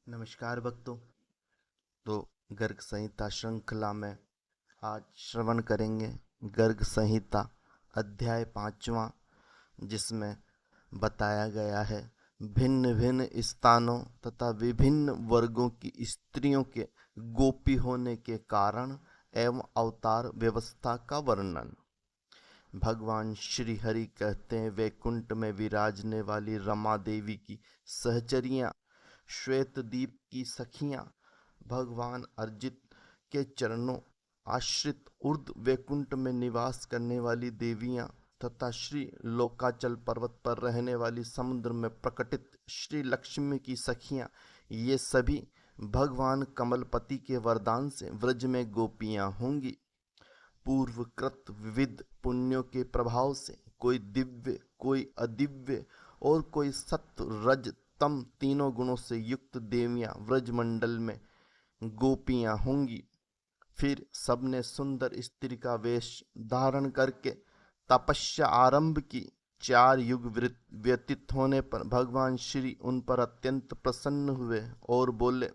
नमस्कार भक्तों। तो गर्ग संहिता श्रृंखला में आज श्रवण करेंगे गर्ग संहिता अध्याय 5वां, जिसमें बताया गया है भिन्न भिन्न स्थानों तथा विभिन्न वर्गों की स्त्रियों के गोपी होने के कारण एवं अवतार व्यवस्था का वर्णन। भगवान श्री हरि कहते हैं, वैकुंठ में विराजने वाली रमा देवी की सहचरियां, श्वेत दीप की सखियां, भगवान अर्जित के चरणों आश्रित ऊर्ध्व वैकुंठ में निवास करने वाली देवियां तथा श्री लोकाचल पर्वत पर रहने वाली समुद्र में प्रकटित श्री लक्ष्मी की सखियां, ये सभी भगवान कमलपति के वरदान से व्रज में गोपियां होंगी। पूर्वकृत विविध पुण्यों के प्रभाव से कोई दिव्य, कोई अदिव्य और कोई सत्व रज तम तीनों गुणों से युक्त देवियां व्रजमंडल में गोपियां होंगी। फिर सबने सुंदर स्त्री का वेश धारण करके तपस्या आरंभ की। 4 युग व्यतीत होने पर भगवान श्री उन पर अत्यंत प्रसन्न हुए और बोले,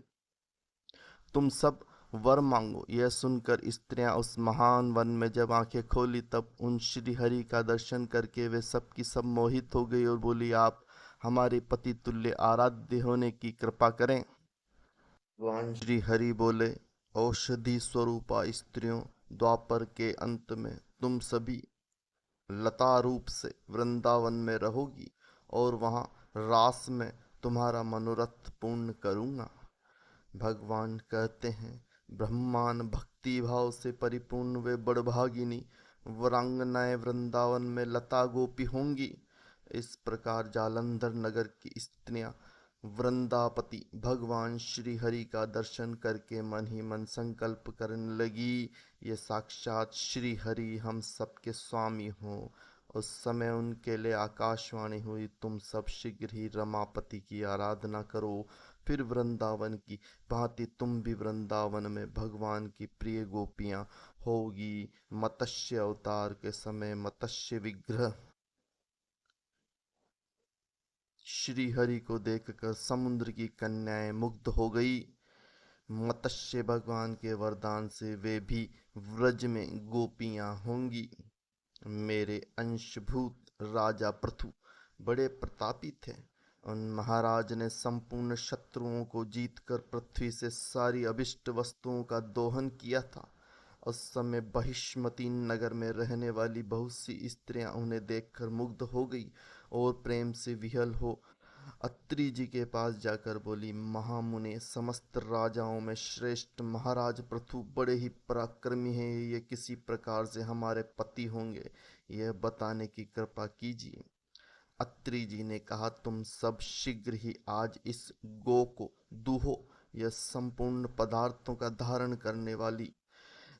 तुम सब वर मांगो। यह सुनकर स्त्रियां उस महान वन में जब आंखें खोली, तब उन श्री हरि का दर्शन करके वे सब की सब मोहित हो गई और बोली, आप हमारे पति तुल्य आराध्य होने की कृपा करें। भगवान श्री हरि बोले, औषधि स्वरूपा स्त्रियों, द्वापर के अंत में तुम सभी लता रूप से वृंदावन में रहोगी और वहां रास में तुम्हारा मनोरथ पूर्ण करूंगा। भगवान कहते हैं, ब्रह्मांड भक्ति भाव से परिपूर्ण वे बड़भागिनी वरांगनाएं वृंदावन में लता गोपी होंगी। इस प्रकार जालंधर नगर की स्त्रियां वृंदापति भगवान श्री हरि का दर्शन करके मन ही मन संकल्प करने लगी, ये साक्षात श्री हरि हम सबके स्वामी हों। उस समय उनके लिए आकाशवाणी हुई, तुम सब शीघ्र ही रमापति की आराधना करो। फिर वृंदावन की भांति तुम भी वृंदावन में भगवान की प्रिय गोपियां होगी। मत्स्य अवतार के समय मत्स्य विग्रह श्री हरि को देखकर समुद्र की कन्याएं मुग्ध हो गई। मत्स्य भगवान के वरदान से वे भी व्रज में गोपियां होंगी। मेरे अंशभूत राजा पृथु बड़े प्रतापी थे। उन महाराज ने संपूर्ण शत्रुओं को जीतकर पृथ्वी से सारी अभिष्ट वस्तुओं का दोहन किया था। उस समय बहिष्मती नगर में रहने वाली बहुत सी स्त्रियां उन्हें देखकर मुग्ध हो गई और प्रेम से विह्वल हो अत्रि जी के पास जाकर बोली, महामुने, समस्त राजाओं में श्रेष्ठ महाराज पृथु बड़े ही पराक्रमी हैं, ये किसी प्रकार से हमारे पति होंगे, यह बताने की कृपा कीजिए। अत्रि जी ने कहा, तुम सब शीघ्र ही आज इस गो को दूहो। यह संपूर्ण पदार्थों का धारण करने वाली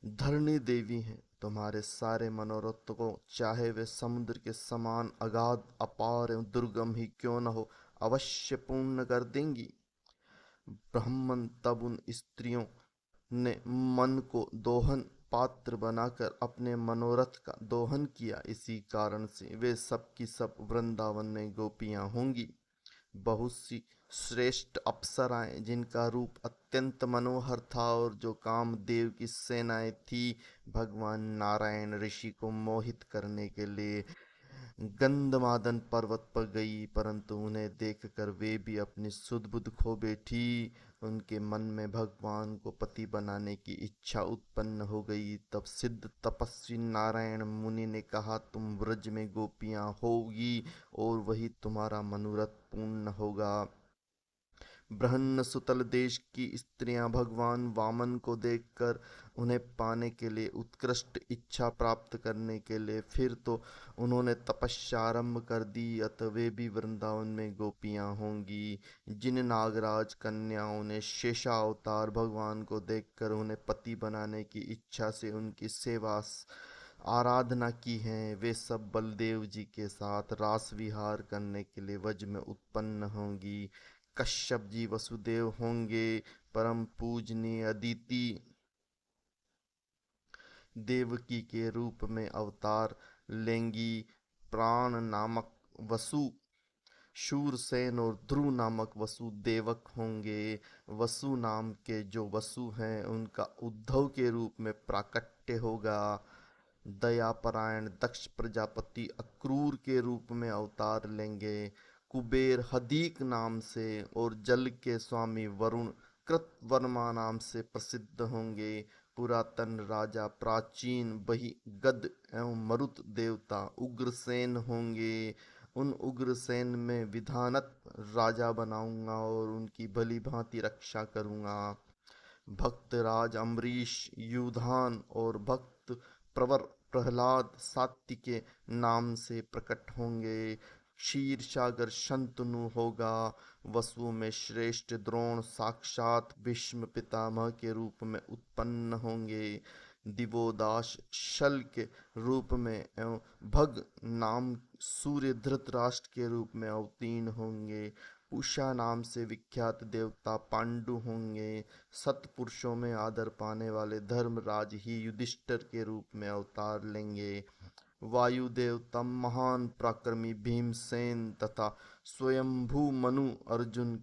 धरणी देवी हैं। तुम्हारे सारे मनोरथ को, चाहे वे समुद्र के समान अगाध अपार एवं दुर्गम ही क्यों न हो, अवश्य पूर्ण कर देंगी। ब्राह्मण तब उन स्त्रियों ने मन को दोहन पात्र बनाकर अपने मनोरथ का दोहन किया। इसी कारण से वे सब की सब वृंदावन में गोपियां होंगी। बहुत सी श्रेष्ठ अप्सराएं, जिनका रूप अत्यंत मनोहर था और जो कामदेव की सेनाएं थी, भगवान नारायण ऋषि को मोहित करने के लिए गंधमादन पर्वत पर गई, परंतु उन्हें देखकर वे भी अपनी सुध बुध खो बैठी। उनके मन में भगवान को पति बनाने की इच्छा उत्पन्न हो गई। तब सिद्ध तपस्वी नारायण मुनि ने कहा, तुम व्रज में गोपियां होगी और वही तुम्हारा मनोरथ पूर्ण होगा। बृहन्न सुतल देश की स्त्रियां भगवान वामन को देखकर उन्हें पाने के लिए, उत्कृष्ट इच्छा प्राप्त करने के लिए फिर तो उन्होंने तपस्या आरंभ कर दी, अतः वे भी वृंदावन में गोपियां होंगी। जिन नागराज कन्याओं ने शेषावतार भगवान को देखकर उन्हें पति बनाने की इच्छा से उनकी सेवा आराधना की है, वे सब बलदेव जी के साथ रास विहार करने के लिए व्रज में उत्पन्न होंगी। कश्यप जी वसुदेव होंगे। परम पूजनीय अदिति देवकी के रूप में अवतार लेंगी। प्राण नामक वसु शूरसेन और ध्रुव नामक वसुदेवक होंगे। वसु नाम के जो वसु हैं उनका उद्धव के रूप में प्राकट्य होगा। दयापरायण दक्ष प्रजापति अक्रूर के रूप में अवतार लेंगे। कुबेर हदीक नाम से और जल के स्वामी वरुण कृतवर्मा नाम से प्रसिद्ध होंगे। पुरातन राजा प्राचीन बही गद एवं मरुत देवता उग्रसेन होंगे। उन उग्रसेन में विधानत राजा बनाऊंगा और उनकी भली भांति रक्षा करूंगा। भक्तराज अम्बरीश युधान और भक्त प्रवर प्रहलाद सात्विके नाम से प्रकट होंगे। क्षीर सागर शंतनु होगा। वसुओं में श्रेष्ठ द्रोण साक्षात भीष्म पितामह के रूप में उत्पन्न होंगे। दिवोदास शल के रूप में एवं भग नाम सूर्य धृतराष्ट्र के रूप में अवतीर्ण होंगे। उषा नाम से विख्यात देवता पांडु होंगे। सत्पुरुषों में आदर पाने वाले धर्मराज ही युधिष्ठिर के रूप में अवतार लेंगे। वायु देवता महान पराक्रमी भीमसेन तथा स्वयंभू मनु अर्जुन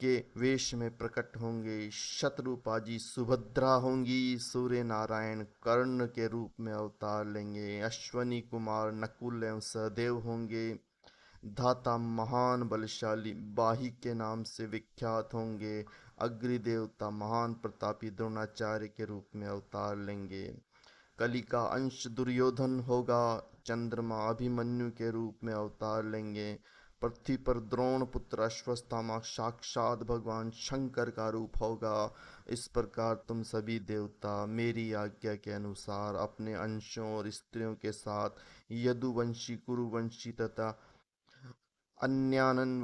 के वेश में प्रकट होंगे। शत्रुपाजी सुभद्रा होंगी। सूर्य नारायण कर्ण के रूप में अवतार लेंगे। अश्वनी कुमार नकुल एवं सहदेव होंगे। धाता महान बलशाली बाही के नाम से विख्यात होंगे। अग्नि देवता महान प्रतापी द्रोणाचार्य के रूप में अवतार लेंगे। कली का अंश दुर्योधन होगा। चंद्रमा अभिमन्यु के रूप में अवतार लेंगे। पृथ्वी पर द्रोण पुत्र अश्वत्थामा साक्षात भगवान शंकर का रूप होगा। इस प्रकार तुम सभी देवता मेरी आज्ञा के अनुसार अपने अंशों और स्त्रियों के साथ यदुवंशी कुरुवंशी तथा अन्यान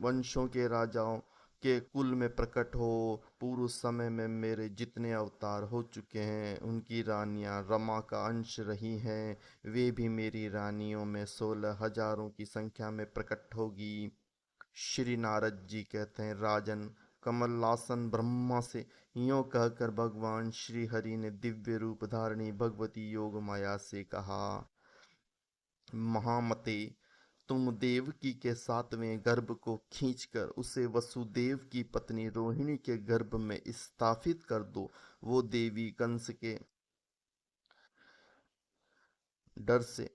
वंशों के राजाओं के कुल में प्रकट हो। पूर्व समय में मेरे जितने अवतार हो चुके हैं उनकी रानियां रमा का अंश रही हैं। वे भी मेरी रानियों में 16,000 की संख्या में प्रकट होगी। श्री नारद जी कहते हैं, राजन कमलासन ब्रह्मा से यों कहकर भगवान श्री हरि ने दिव्य रूप धारणी भगवती योग माया से कहा, महामते तुम देवकी के 7वें गर्भ को खींचकर उसे वसुदेव की पत्नी रोहिणी के गर्भ में स्थापित कर दो। वो देवी कंस के डर से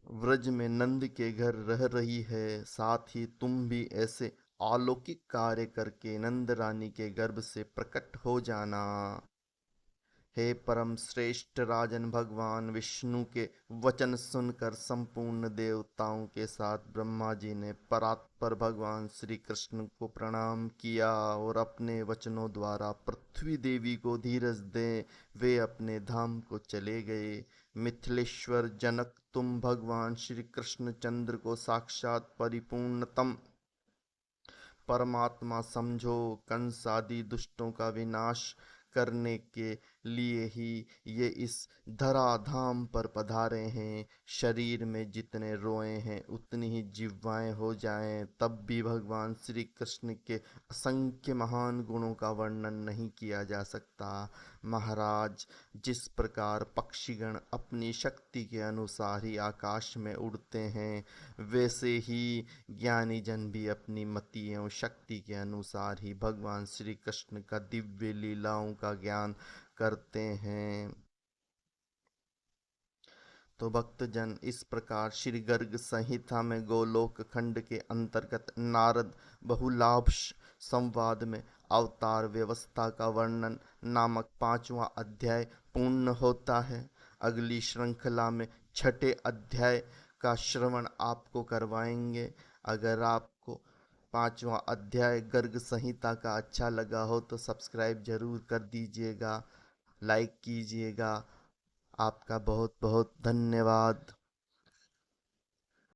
व्रज में नंद के घर रह रही है। साथ ही तुम भी ऐसे अलौकिक कार्य करके नंद रानी के गर्भ से प्रकट हो जाना। हे परम श्रेष्ठ राजन, भगवान विष्णु के वचन सुनकर संपूर्ण देवताओं के साथ ब्रह्मा जी ने परात्पर भगवान श्री कृष्ण को प्रणाम किया और अपने वचनों द्वारा पृथ्वी देवी को धीरज दे वे अपने धाम को चले गए। मिथिलेश्वर जनक, तुम भगवान श्री कृष्ण चंद्र को साक्षात परिपूर्णतम परमात्मा समझो। कंस आदि दुष्टों का विनाश करने के लिए ही ये इस धराधाम पर पधारे हैं। शरीर में जितने रोए हैं उतनी ही जिह्वाएं हो जाएं, तब भी भगवान श्री कृष्ण के असंख्य महान गुणों का वर्णन नहीं किया जा सकता। महाराज, जिस प्रकार पक्षीगण अपनी शक्ति के अनुसार ही आकाश में उड़ते हैं, वैसे ही ज्ञानी जन भी अपनी मति एवं शक्ति के अनुसार ही भगवान श्री कृष्ण का दिव्य लीलाओं का ज्ञान करते हैं। तो भक्तजन, इस प्रकार श्री गर्ग संहिता में गोलोक खंड के अंतर्गत नारद बहुलाभ संवाद में अवतार व्यवस्था का वर्णन नामक 5वां अध्याय पूर्ण होता है। अगली श्रृंखला में 6ठे अध्याय का श्रवण आपको करवाएंगे। अगर आपको 5वां अध्याय गर्ग संहिता का अच्छा लगा हो तो सब्सक्राइब जरूर कर दीजिएगा, लाइक कीजिएगा। आपका बहुत बहुत धन्यवाद।